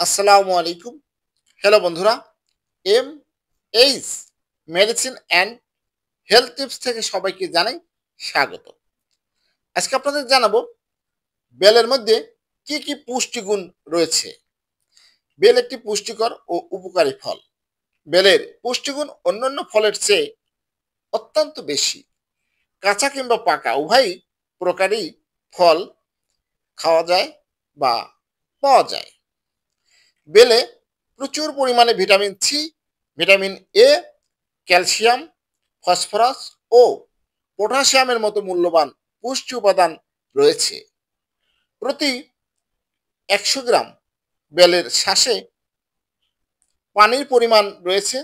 আসসালামু আলাইকুম। হ্যালো বন্ধুরা, M H medicine and health tips থেকে সবাইকে জানাই স্বাগত। আজকে আপনাদের জানাবো বেলের মধ্যে কি কি পুষ্টিগুণ রয়েছে। বেল একটি পুষ্টিকর ও উপকারী ফল। বেলের পুষ্টিগুণ অন্যান্য ফলের চেয়ে অত্যন্ত বেশি। কাঁচা কিংবা পাকা উভয়ই প্রকারই ফল খাওয়া যায় বা পাওয়া যায়। বেলে প্রচুর পরিমাণে vitamin C, vitamin A, calcium, phosphorus ও পটাশিয়ামের মতো মূল্যবান পুষ্টি উপাদান রয়েছে। প্রতি ১০০ গ্রাম বেলের শ্বাসে পানির পরিমাণ রয়েছে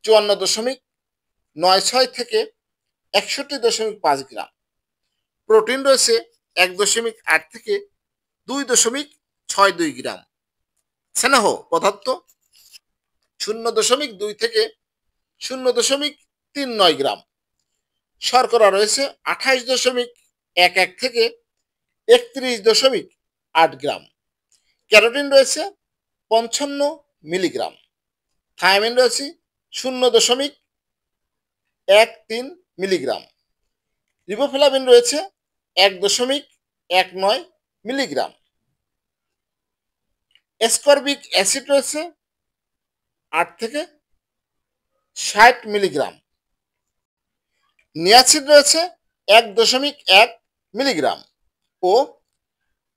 ৫৪.৯৬ থেকে ৬১.৫ গ্রাম। প্রোটিন রয়েছে ১.৮ থেকে ২.৬২ গ্রাম। স্নেহ পদার্থ ০.২ থেকে ০.৩৯ গ্রাম। শর্করা রয়েছে ২৮.১১ থেকে ৩১.৮ গ্রাম। ক্যারোটিন রয়েছে ৫৫ মিলিগ্রাম। থায়ামিন রয়েছে ০.১৩ মিলিগ্রাম। রিবোফ্লাভিন রয়েছে ১.১৯ মিলিগ্রাম। অ্যাসকর্বিক অ্যাসিড রয়েছে ৮ থেকে ৬০ মিলিগ্রাম। নিয়াসিড রয়েছে ১.১ মিলিগ্রাম ও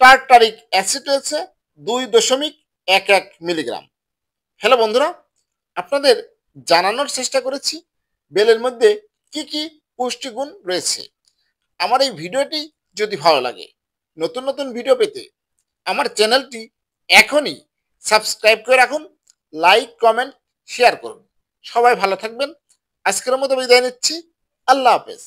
টার্টারিক অ্যাসিড রয়েছে ২.১১ মিলিগ্রাম। হ্যালো বন্ধুরা, আপনাদের জানানোর চেষ্টা করেছি বেলের মধ্যে কি কি পুষ্টিগুণ রয়েছে। আমার এই ভিডিওটি যদি ভালো লাগে, নতুন নতুন ভিডিও পেতে আমার চ্যানেলটি এখনই সাবস্ক্রাইব করে রাখুন, লাইক, কমেন্ট, শেয়ার করুন। সবাই ভালো থাকবেন। আজকের মতো বিদায় নিচ্ছি। আল্লাহ হাফেজ।